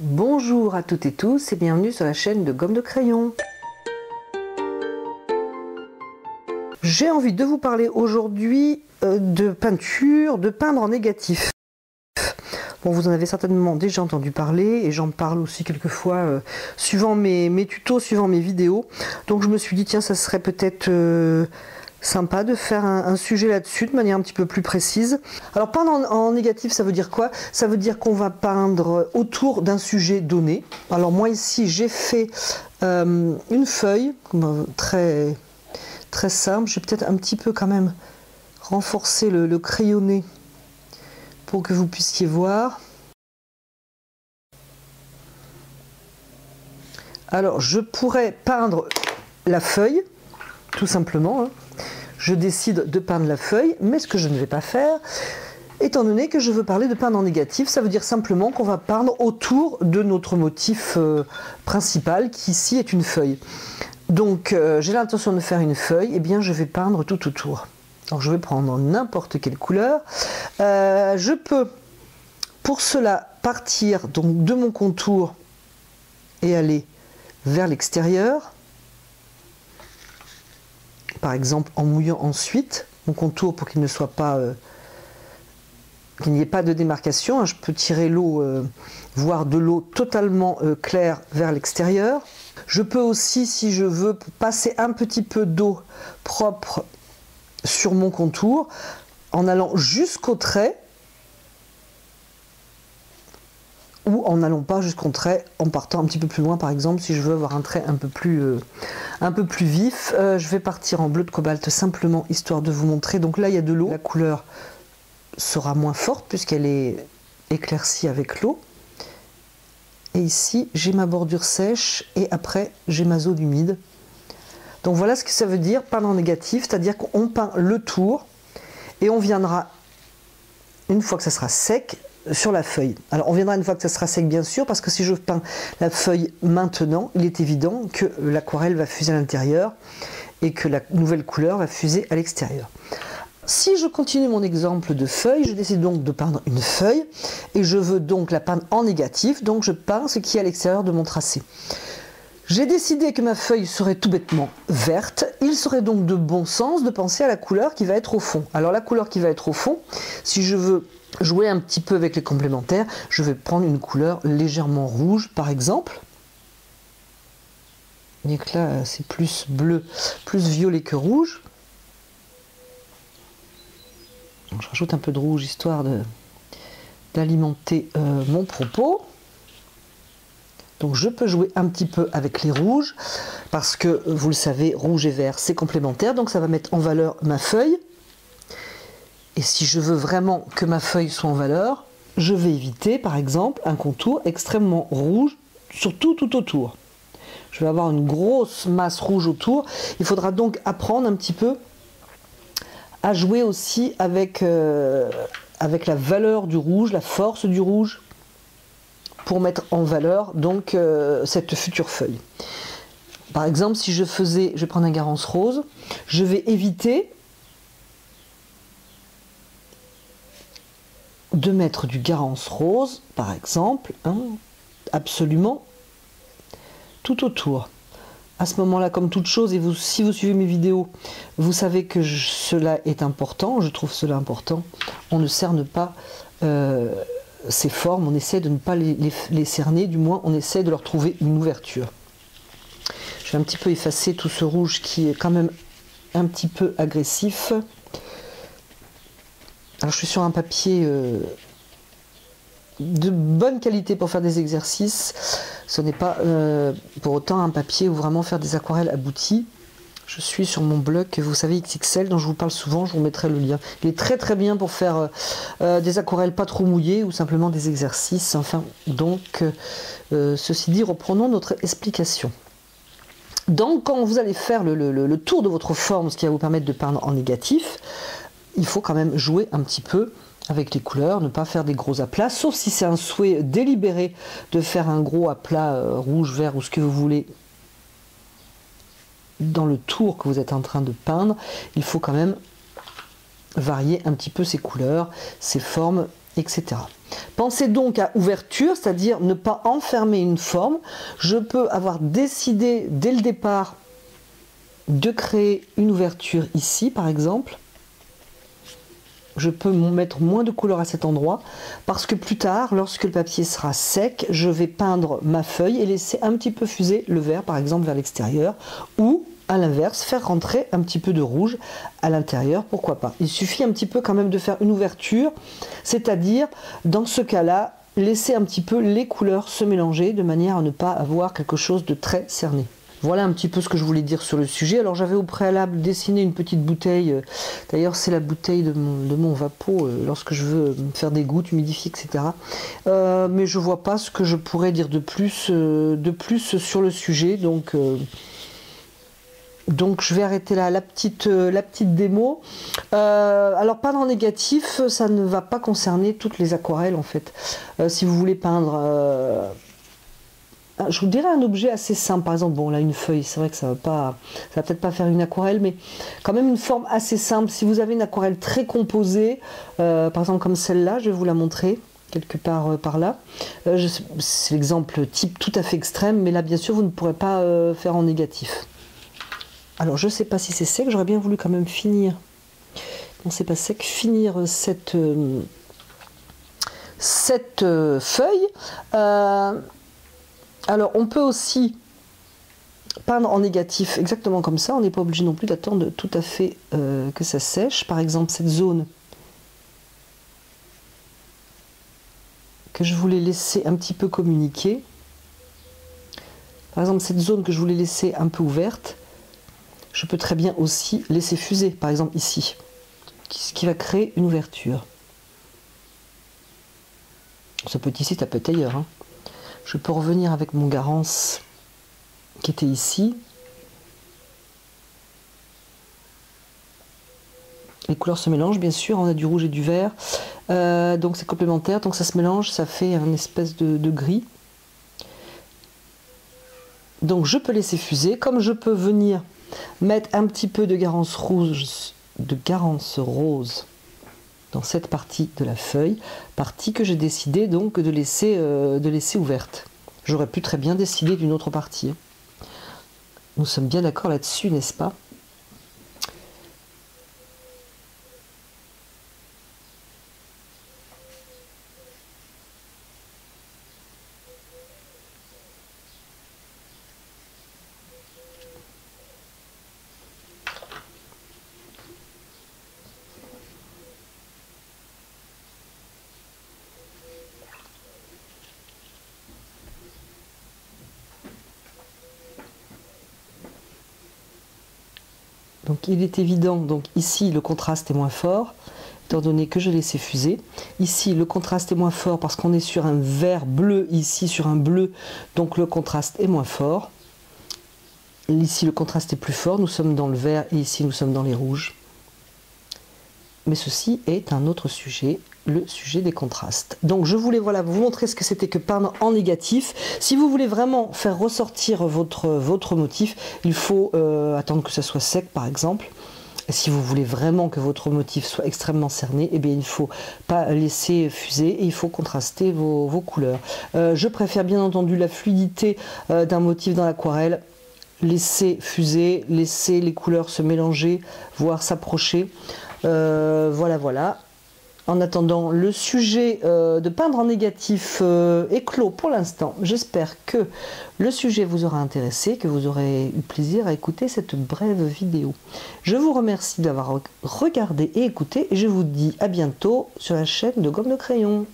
Bonjour à toutes et tous et bienvenue sur la chaîne de Gomme de Crayon. J'ai envie de vous parler aujourd'hui de peinture, de peindre en négatif. Bon, vous en avez certainement déjà entendu parler et j'en parle aussi quelquefois suivant mes tutos, suivant mes vidéos. Donc je me suis dit tiens, ça serait peut-être sympa de faire un sujet là-dessus de manière un petit peu plus précise. Alors peindre en négatif, ça veut dire quoi? Ça veut dire qu'on va peindre autour d'un sujet donné. Alors moi ici j'ai fait une feuille très simple. Je vais peut-être un petit peu quand même renforcer le crayonné pour que vous puissiez voir. Alors je pourrais peindre la feuille tout simplement, hein. Je décide de peindre la feuille, mais ce que je ne vais pas faire, étant donné que je veux parler de peindre en négatif, ça veut dire simplement qu'on va peindre autour de notre motif principal, qui ici est une feuille. Donc j'ai l'intention de faire une feuille, et bien je vais peindre tout autour. Alors je vais prendre n'importe quelle couleur. Je peux pour cela partir donc de mon contour et aller vers l'extérieur. Par exemple en mouillant ensuite mon contour pour qu'il ne soit pas qu'il n'y ait pas de démarcation. Je peux tirer l'eau, voire de l'eau totalement claire vers l'extérieur. Je peux aussi, si je veux, passer un petit peu d'eau propre sur mon contour en allant jusqu'au trait ou en n'allant pas jusqu'au trait, en partant un petit peu plus loin. Par exemple, si je veux avoir un trait un peu plus vif, je vais partir en bleu de cobalt simplement histoire de vous montrer. Donc là il y a de l'eau, la couleur sera moins forte puisqu'elle est éclaircie avec l'eau. Et ici j'ai ma bordure sèche et après j'ai ma zone humide. Donc voilà ce que ça veut dire peindre en négatif, c'est-à-dire qu'on peint le tour et on viendra, une fois que ça sera sec, sur la feuille. Alors on viendra une fois que ça sera sec bien sûr, parce que si je peins la feuille maintenant, il est évident que l'aquarelle va fuser à l'intérieur et que la nouvelle couleur va fuser à l'extérieur. Si je continue mon exemple de feuille, je décide donc de peindre une feuille et je veux donc la peindre en négatif, donc je peins ce qui est à l'extérieur de mon tracé. J'ai décidé que ma feuille serait tout bêtement verte, il serait donc de bon sens de penser à la couleur qui va être au fond. Alors la couleur qui va être au fond, si je veux jouer un petit peu avec les complémentaires, je vais prendre une couleur légèrement rouge par exemple. Vous voyez que là c'est plus bleu, plus violet que rouge. Donc, je rajoute un peu de rouge histoire d'alimenter mon propos. Donc je peux jouer un petit peu avec les rouges, parce que vous le savez, rouge et vert c'est complémentaire, donc ça va mettre en valeur ma feuille. Et si je veux vraiment que ma feuille soit en valeur, je vais éviter par exemple un contour extrêmement rouge, surtout tout autour. Je vais avoir une grosse masse rouge autour. Il faudra donc apprendre un petit peu à jouer aussi avec la valeur du rouge, la force du rouge, pour mettre en valeur donc cette future feuille. Par exemple, si je vais prendre un Garance rose, je vais éviter de mettre du Garance rose, par exemple, hein, absolument tout autour. À ce moment-là, comme toute chose, et si vous suivez mes vidéos, vous savez que cela est important, je trouve cela important. On ne cerne pas ces formes, on essaie de ne pas les cerner, du moins on essaie de leur trouver une ouverture. Je vais un petit peu effacer tout ce rouge qui est quand même un petit peu agressif. Alors je suis sur un papier de bonne qualité pour faire des exercices. Ce n'est pas pour autant un papier où vraiment faire des aquarelles abouties. Je suis sur mon blog, vous savez, XXL, dont je vous parle souvent, je vous mettrai le lien. Il est très bien pour faire des aquarelles pas trop mouillées ou simplement des exercices. Enfin, donc, ceci dit, reprenons notre explication. Donc, quand vous allez faire le tour de votre forme, ce qui va vous permettre de peindre en négatif, il faut quand même jouer un petit peu avec les couleurs, ne pas faire des gros aplats, sauf si c'est un souhait délibéré de faire un gros aplat rouge, vert ou ce que vous voulez dans le tour que vous êtes en train de peindre. Il faut quand même varier un petit peu ces couleurs, ces formes etc. Pensez donc à ouverture, c'est-à-dire ne pas enfermer une forme. Je peux avoir décidé dès le départ de créer une ouverture ici, par exemple. Je peux mettre moins de couleur à cet endroit parce que plus tard, lorsque le papier sera sec, je vais peindre ma feuille et laisser un petit peu fuser le vert, par exemple, vers l'extérieur, ou à l'inverse, faire rentrer un petit peu de rouge à l'intérieur, pourquoi pas. Il suffit un petit peu quand même de faire une ouverture, c'est-à-dire, dans ce cas-là, laisser un petit peu les couleurs se mélanger de manière à ne pas avoir quelque chose de très cerné. Voilà un petit peu ce que je voulais dire sur le sujet. Alors j'avais au préalable dessiné une petite bouteille, d'ailleurs c'est la bouteille de mon Vapeau lorsque je veux faire des gouttes, humidifier, etc. Mais je vois pas ce que je pourrais dire de plus sur le sujet, donc je vais arrêter là la petite démo. Alors peindre en négatif, ça ne va pas concerner toutes les aquarelles en fait. Si vous voulez peindre... je vous dirais un objet assez simple, par exemple, bon là une feuille, c'est vrai que ça va peut-être pas faire une aquarelle, mais quand même une forme assez simple. Si vous avez une aquarelle très composée, par exemple comme celle-là, je vais vous la montrer quelque part par là. C'est l'exemple type tout à fait extrême, mais là bien sûr vous ne pourrez pas faire en négatif. Alors je sais pas si c'est sec, j'aurais bien voulu quand même finir. Non, c'est pas sec, finir cette feuille. Alors on peut aussi peindre en négatif exactement comme ça, on n'est pas obligé non plus d'attendre tout à fait que ça sèche. Par exemple cette zone que je voulais laisser un petit peu communiquer, par exemple cette zone que je voulais laisser un peu ouverte, je peux très bien aussi laisser fuser, par exemple ici, ce qui va créer une ouverture. Ça peut être ici, ça peut être ailleurs, hein. Je peux revenir avec mon Garance qui était ici. Les couleurs se mélangent, bien sûr, on a du rouge et du vert. Donc c'est complémentaire, donc ça se mélange, ça fait une espèce de gris. Donc je peux laisser fuser, comme je peux venir mettre un petit peu de Garance rose dans cette partie de la feuille, partie que j'ai décidé donc de laisser ouverte. J'aurais pu très bien décider d'une autre partie. Nous sommes bien d'accord là-dessus, n'est-ce pas ? Donc il est évident, donc ici le contraste est moins fort, étant donné que je laissais fuser. Ici le contraste est moins fort parce qu'on est sur un vert bleu, ici sur un bleu, donc le contraste est moins fort. Ici le contraste est plus fort, nous sommes dans le vert et ici nous sommes dans les rouges. Mais ceci est un autre sujet, le sujet des contrastes. Donc je voulais voilà, vous montrer ce que c'était que peindre en négatif. Si vous voulez vraiment faire ressortir votre motif, il faut attendre que ça soit sec par exemple. Si vous voulez vraiment que votre motif soit extrêmement cerné, eh bien, il ne faut pas laisser fuser et il faut contraster vos couleurs. Je préfère bien entendu la fluidité d'un motif dans l'aquarelle. Laisser fuser, laisser les couleurs se mélanger, voire s'approcher. Voilà. En attendant, le sujet de peindre en négatif est clos pour l'instant. J'espère que le sujet vous aura intéressé, que vous aurez eu plaisir à écouter cette brève vidéo. Je vous remercie d'avoir regardé et écouté et je vous dis à bientôt sur la chaîne de Gomme de Crayon.